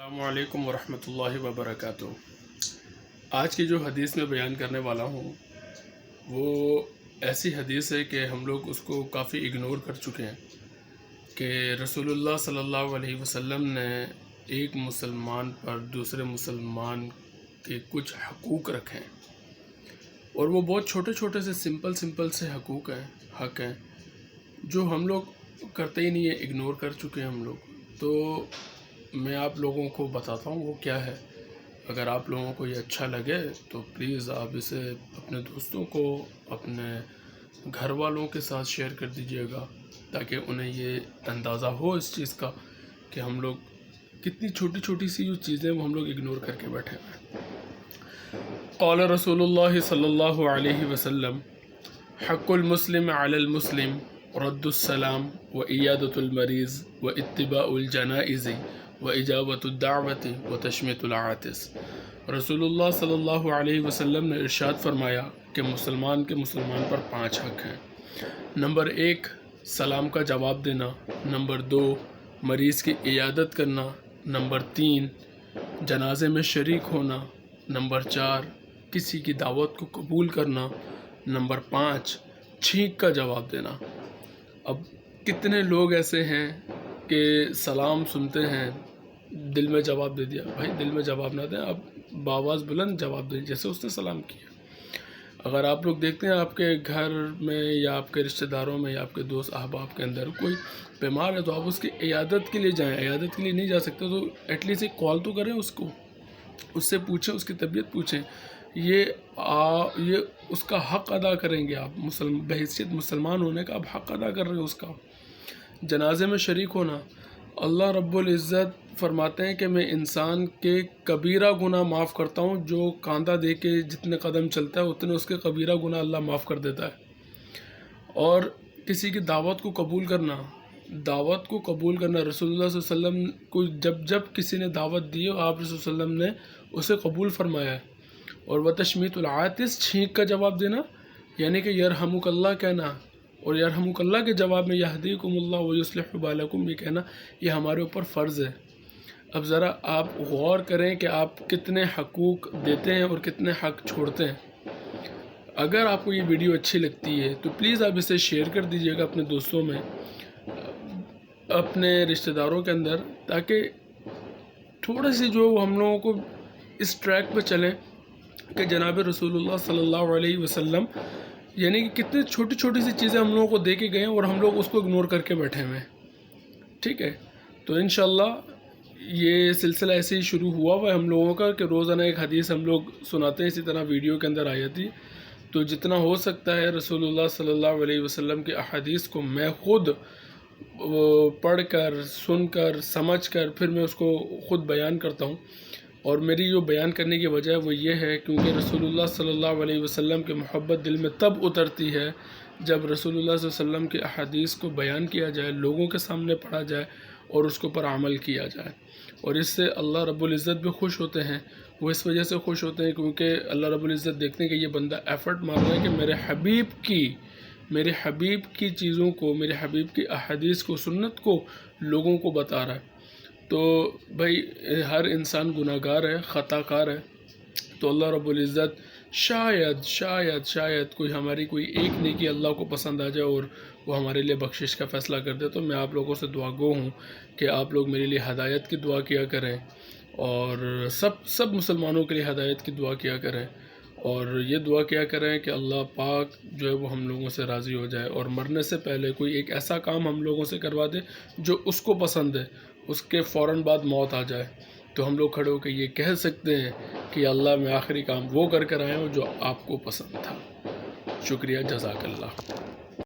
السلام علیکم ورحمۃ اللہ وبرکاتہ۔ آج کی جو حدیث میں بیان کرنے والا ہوں وہ ایسی حدیث ہے کہ ہم لوگ اس کو کافی اگنور کر چکے ہیں کہ رسول اللہ صلی اللہ علیہ وسلم نے ایک مسلمان پر دوسرے مسلمان کے کچھ حقوق رکھے ہیں، اور وہ بہت چھوٹے چھوٹے سے سمپل سے حق ہیں جو ہم لوگ کرتے ہی نہیں ہیں، اگنور کر چکے ہیں ہم لوگ۔ تو میں آپ لوگوں کو بتاتا ہوں وہ کیا ہے۔ اگر آپ لوگوں کو یہ اچھا لگے تو پلیز آپ اسے اپنے دوستوں کو، اپنے گھر والوں کے ساتھ شیئر کر دیجیے گا، تاکہ انہیں یہ اندازہ ہو اس چیز کا کہ ہم لوگ کتنی چھوٹی چھوٹی سی جو چیزیں وہ ہم لوگ اگنور کر کے بیٹھے ہیں۔ قال رسول اللہ صلی اللہ علیہ وسلم: حق المسلم علی المسلم رد السلام وعیادۃ المریض واتباع الجنائز وإجابۃ الدعوۃ وتشمیت العاطس۔ رسول اللہ صلی اللہ علیہ وسلم نے ارشاد فرمایا کہ مسلمان کے مسلمان پر 5 حق ہیں۔ نمبر 1، سلام کا جواب دینا۔ نمبر 2، مریض کی عیادت کرنا۔ نمبر 3، جنازے میں شریک ہونا۔ نمبر 4، کسی کی دعوت کو قبول کرنا۔ نمبر 5، چھینک کا جواب دینا۔ اب کتنے لوگ ایسے ہیں کہ سلام سنتے ہیں، دل میں جواب دے دیا۔ بھائی دل میں جواب نہ دیں، آپ بآواز بلند جواب دیں جیسے اس نے سلام کیا۔ اگر آپ لوگ دیکھتے ہیں آپ کے گھر میں یا آپ کے رشتہ داروں میں یا آپ کے دوست احباب کے اندر کوئی بیمار ہے تو آپ اس کی عیادت کے لیے جائیں۔ عیادت کے لیے نہیں جا سکتے تو ایٹ لیسٹ ایک کال تو کریں اس کو، اس سے پوچھیں، اس کی طبیعت پوچھیں۔ یہ اس کا حق ادا کریں گے آپ، بحیثیت مسلمان ہونے کا آپ حق ادا کر رہے ہیں اس کا۔ جنازے میں شریک ہونا، اللہ رب العزت فرماتے ہیں کہ میں انسان کے کبیرہ گناہ معاف کرتا ہوں، جو کاندھا دے کے جتنے قدم چلتا ہے اتنے اس کے کبیرہ گناہ اللہ معاف کر دیتا ہے۔ اور کسی کی دعوت کو قبول کرنا، رسول اللہ صلی اللہ علیہ وسلم کو جب کسی نے دعوت دی آپ رسول اللہ علیہ وسلم نے اسے قبول فرمایا ہے۔ اور وتشمیت العاطس، چھینک کا جواب دینا، یعنی کہ یرحمک اللہ کہنا، اور یرحمک اللہ کے جواب میں یہدیکم اللہ ویصلح بالکم یہ کہنا، یہ ہمارے اوپر فرض ہے۔ اب ذرا آپ غور کریں کہ آپ کتنے حقوق دیتے ہیں اور کتنے حق چھوڑتے ہیں۔ اگر آپ کو یہ ویڈیو اچھی لگتی ہے تو پلیز آپ اسے شیئر کر دیجیے گا اپنے دوستوں میں، اپنے رشتہ داروں کے اندر، تاکہ تھوڑے سی جو ہم لوگوں کو اس ٹریک پہ چلیں کہ جناب رسول اللہ صلی اللہ علیہ وسلم یعنی کہ کتنے چھوٹی چھوٹی سی چیزیں ہم لوگوں کو دے کے گئے ہیں اور ہم لوگ اس کو اگنور کر کے بیٹھے ہوئے ہیں۔ ٹھیک ہے، تو انشاءاللہ یہ سلسلہ ایسے ہی شروع ہوا ہے ہم لوگوں کا کہ روزانہ ایک حدیث ہم لوگ سناتے ہیں، اسی طرح ویڈیو کے اندر آ جاتی۔ تو جتنا ہو سکتا ہے رسول اللہ صلی اللہ علیہ وسلم کے احادیث کو میں خود پڑھ کر، سن کر، سمجھ کر پھر میں اس کو خود بیان کرتا ہوں۔ اور میری جو بیان کرنے کی وجہ وہ یہ ہے کیونکہ رسول اللہ صلی اللہ علیہ وسلم کی محبت دل میں تب اترتی ہے جب رسول اللہ صلی اللہ علیہ وسلم کے احادیث کو بیان کیا جائے، لوگوں کے سامنے پڑھا جائے اور اس کے اوپر عمل کیا جائے۔ اور اس سے اللہ رب العزت بھی خوش ہوتے ہیں۔ وہ اس وجہ سے خوش ہوتے ہیں کیونکہ اللہ رب العزت دیکھتے ہیں کہ یہ بندہ ایفرٹ مار رہا ہے کہ میرے حبیب کی چیزوں کو، میرے حبیب کی احادیث کو، سنت کو لوگوں کو بتا رہا ہے۔ تو بھائی ہر انسان گناہ گار ہے، خطا کار ہے، تو اللہ رب العزت شاید ہماری کوئی ایک نیکی اللہ کو پسند آ جائے اور وہ ہمارے لیے بخشش کا فیصلہ کر دے۔ تو میں آپ لوگوں سے دعا گو ہوں کہ آپ لوگ میرے لیے ہدایت کی دعا کیا کریں، اور سب مسلمانوں کے لیے ہدایت کی دعا کیا کریں، اور یہ دعا کیا کریں کہ اللہ پاک جو ہے وہ ہم لوگوں سے راضی ہو جائے، اور مرنے سے پہلے کوئی ایک ایسا کام ہم لوگوں سے کروا دے جو اس کو پسند ہے، اس کے فوراً بعد موت آ جائے تو ہم لوگ کھڑے ہو کے یہ کہہ سکتے ہیں کہ اللہ میں آخری کام وہ کر آیا ہوں جو آپ کو پسند تھا۔ شکریہ، جزاک اللہ۔